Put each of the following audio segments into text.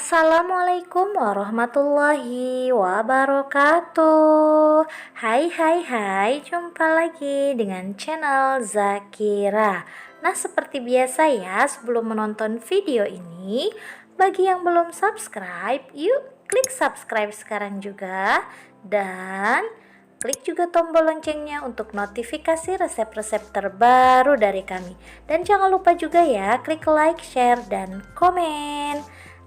Assalamualaikum warahmatullahi wabarakatuh. Hai, jumpa lagi dengan channel Zakira. Nah, seperti biasa ya, sebelum menonton video ini, bagi yang belum subscribe, yuk klik subscribe sekarang juga. Dan klik juga tombol loncengnya untuk notifikasi resep-resep terbaru dari kami. Dan jangan lupa juga ya, klik like, share, dan komen.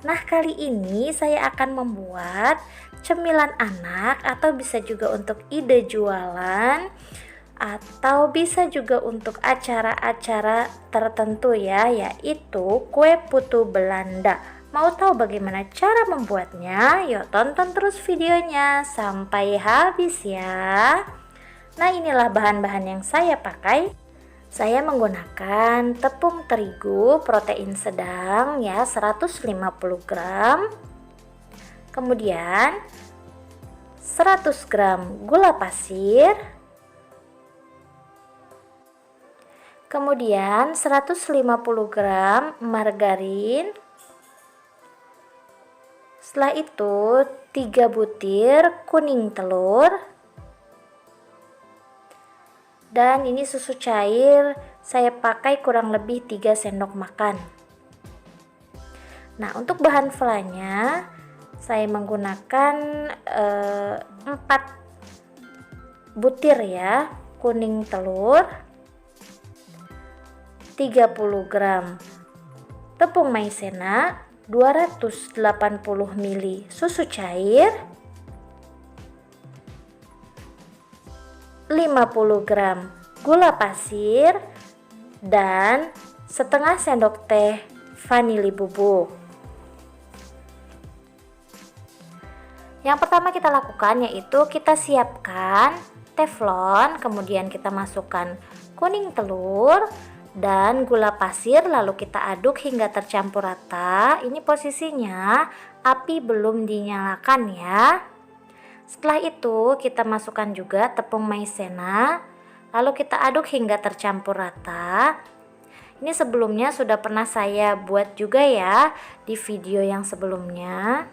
Nah, kali ini saya akan membuat cemilan anak, atau bisa juga untuk ide jualan, atau bisa juga untuk acara-acara tertentu ya, yaitu kue putu Belanda. Mau tahu bagaimana cara membuatnya? Yuk tonton terus videonya sampai habis ya. Nah, inilah bahan-bahan yang saya pakai. Saya menggunakan tepung terigu protein sedang ya, 150 gram. Kemudian 100 gram gula pasir. Kemudian 150 gram margarin. Setelah itu 3 butir kuning telur. Dan ini susu cair, saya pakai kurang lebih 3 sendok makan. Nah, untuk bahan flanya saya menggunakan 4 butir ya kuning telur, 30 gram tepung maizena, 280 ml susu cair, 50 gram gula pasir, dan setengah sendok teh vanili bubuk. Yang pertama kita lakukan yaitu kita siapkan teflon, kemudian kita masukkan kuning telur dan gula pasir, lalu kita aduk hingga tercampur rata. Ini posisinya api belum dinyalakan ya. Setelah itu kita masukkan juga tepung maizena, lalu kita aduk hingga tercampur rata. Ini sebelumnya sudah pernah saya buat juga ya di video yang sebelumnya.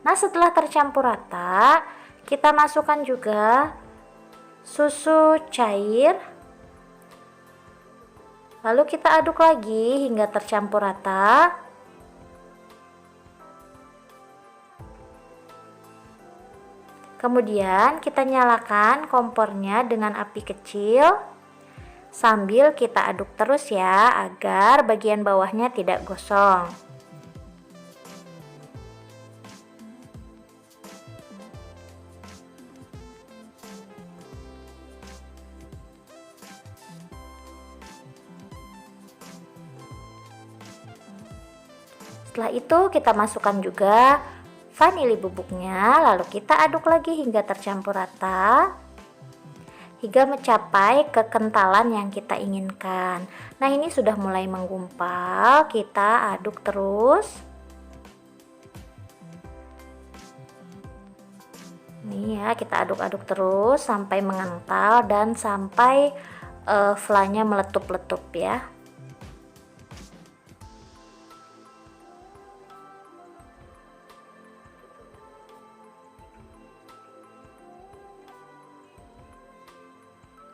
Nah, setelah tercampur rata, kita masukkan juga susu cair, lalu kita aduk lagi hingga tercampur rata. Kemudian kita nyalakan kompornya dengan api kecil sambil kita aduk terus ya, agar bagian bawahnya tidak gosong. Setelah itu kita masukkan juga vanili bubuknya, lalu kita aduk lagi hingga tercampur rata hingga mencapai kekentalan yang kita inginkan. Nah, ini sudah mulai menggumpal, kita aduk terus. Nih ya, kita aduk-aduk terus sampai mengental dan sampai flanya meletup-letup ya.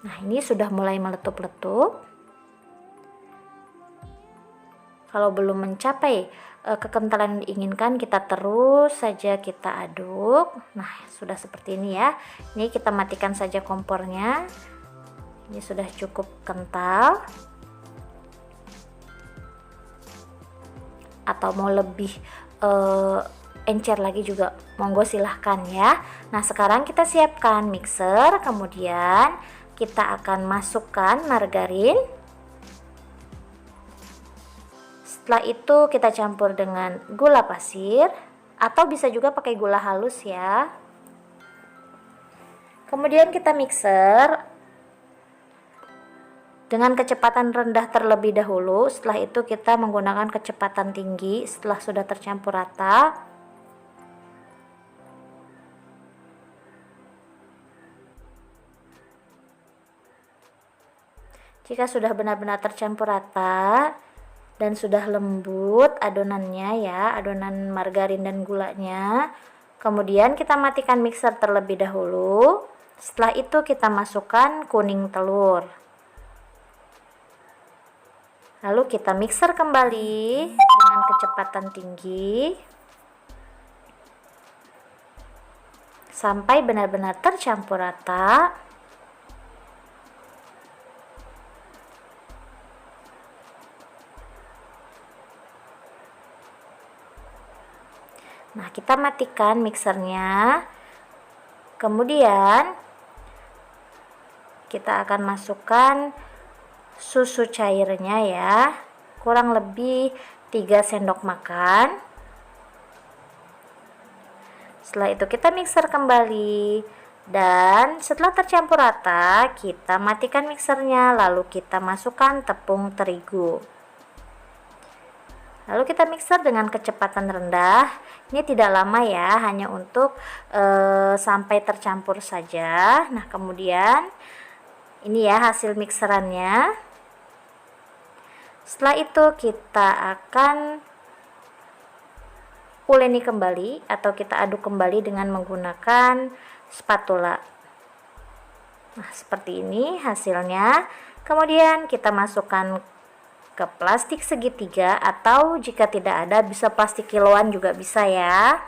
Nah, ini sudah mulai meletup-letup. Kalau belum mencapai kekentalan yang diinginkan, kita terus saja kita aduk. Nah, sudah seperti ini ya. Ini kita matikan saja kompornya. Ini sudah cukup kental. Atau mau lebih encer lagi juga monggo silahkan ya. Nah, sekarang kita siapkan mixer, kemudian kita akan masukkan margarin. Setelah itu kita campur dengan gula pasir, atau bisa juga pakai gula halus ya. Kemudian kita mixer dengan kecepatan rendah terlebih dahulu. Setelah itu kita menggunakan kecepatan tinggi setelah sudah tercampur rata. Jika sudah benar-benar tercampur rata, dan sudah lembut adonannya ya, adonan margarin dan gulanya. Kemudian kita matikan mixer terlebih dahulu. Setelah itu kita masukkan kuning telur. Lalu kita mixer kembali dengan kecepatan tinggi sampai benar-benar tercampur rata. Nah, kita matikan mixernya. Kemudian kita akan masukkan susu cairnya ya, kurang lebih 3 sendok makan. Setelah itu kita mixer kembali, dan setelah tercampur rata kita matikan mixernya, lalu kita masukkan tepung terigu. Lalu kita mixer dengan kecepatan rendah. Ini tidak lama ya, hanya untuk sampai tercampur saja. Nah, kemudian ini ya hasil mixerannya. Setelah itu kita akan uleni kembali atau kita aduk kembali dengan menggunakan spatula. Nah, seperti ini hasilnya. Kemudian kita masukkan ke plastik segitiga, atau jika tidak ada bisa plastik kiloan juga bisa ya.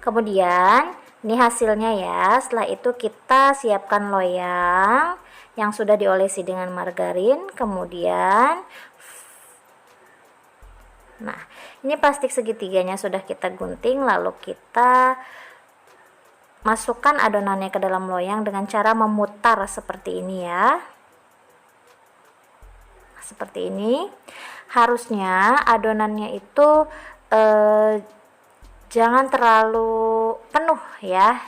Kemudian ini hasilnya ya. Setelah itu kita siapkan loyang yang sudah diolesi dengan margarin. Kemudian nah, ini plastik segitiganya sudah kita gunting, lalu kita masukkan adonannya ke dalam loyang dengan cara memutar seperti ini ya. Seperti ini. Harusnya adonannya itu jangan terlalu penuh ya.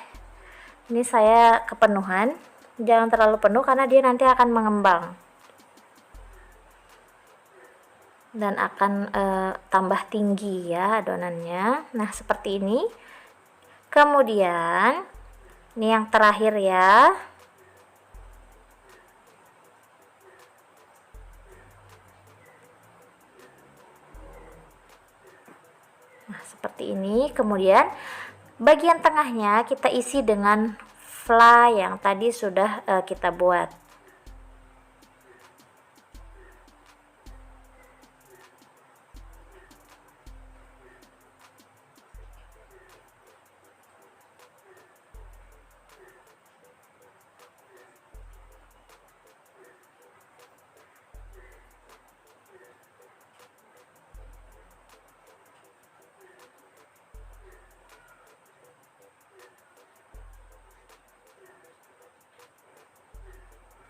Ini saya kepenuhan. Jangan terlalu penuh karena dia nanti akan mengembang dan akan tambah tinggi ya adonannya. Nah, seperti ini. Kemudian ini yang terakhir ya. Nah, seperti ini. Kemudian bagian tengahnya kita isi dengan fla yang tadi sudah kita buat.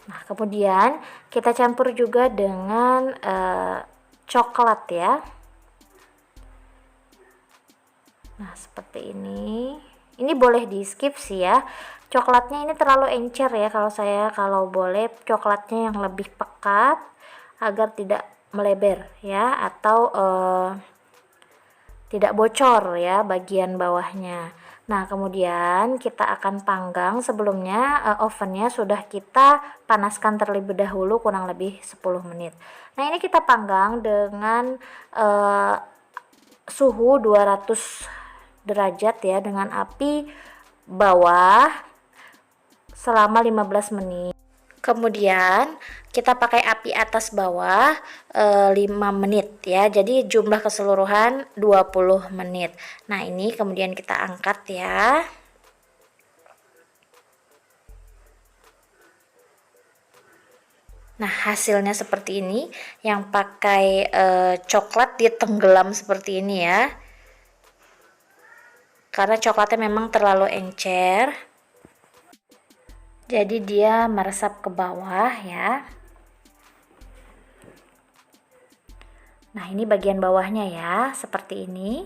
Nah, kemudian kita campur juga dengan coklat ya. Nah, seperti ini. Ini boleh di skip sih ya. Coklatnya ini terlalu encer ya kalau boleh coklatnya yang lebih pekat agar tidak melebar ya, atau tidak bocor ya bagian bawahnya. Nah, kemudian kita akan panggang. Sebelumnya ovennya sudah kita panaskan terlebih dahulu kurang lebih 10 menit. Nah, ini kita panggang dengan suhu 200 derajat ya, dengan api bawah selama 15 menit. Kemudian kita pakai api atas bawah 5 menit ya. Jadi jumlah keseluruhan 20 menit. Nah, ini kemudian kita angkat ya. Nah, hasilnya seperti ini. Yang pakai coklat dia tenggelam seperti ini ya. Karena coklatnya memang terlalu encer. Jadi dia meresap ke bawah ya. Nah, ini bagian bawahnya ya, seperti ini.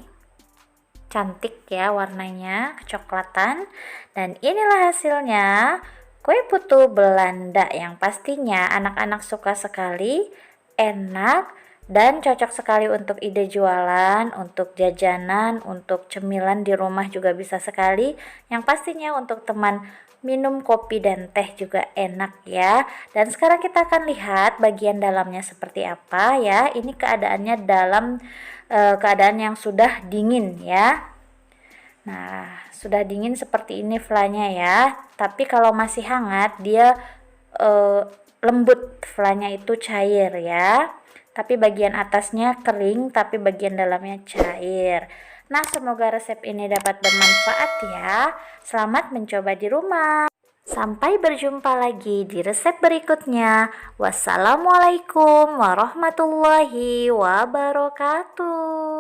Cantik ya warnanya, kecoklatan. Dan inilah hasilnya, kue putu Belanda yang pastinya anak-anak suka sekali, enak, dan cocok sekali untuk ide jualan, untuk jajanan, untuk cemilan di rumah juga bisa sekali. Yang pastinya untuk teman minum kopi dan teh juga enak ya. Dan sekarang kita akan lihat bagian dalamnya seperti apa ya. Ini keadaannya dalam keadaan yang sudah dingin ya. Nah, sudah dingin seperti ini flanya ya. Tapi kalau masih hangat dia eh, lembut, flanya itu cair ya. Tapi bagian atasnya kering, tapi bagian dalamnya cair. Nah, semoga resep ini dapat bermanfaat ya. Selamat mencoba di rumah. Sampai berjumpa lagi di resep berikutnya. Wassalamualaikum warahmatullahi wabarakatuh.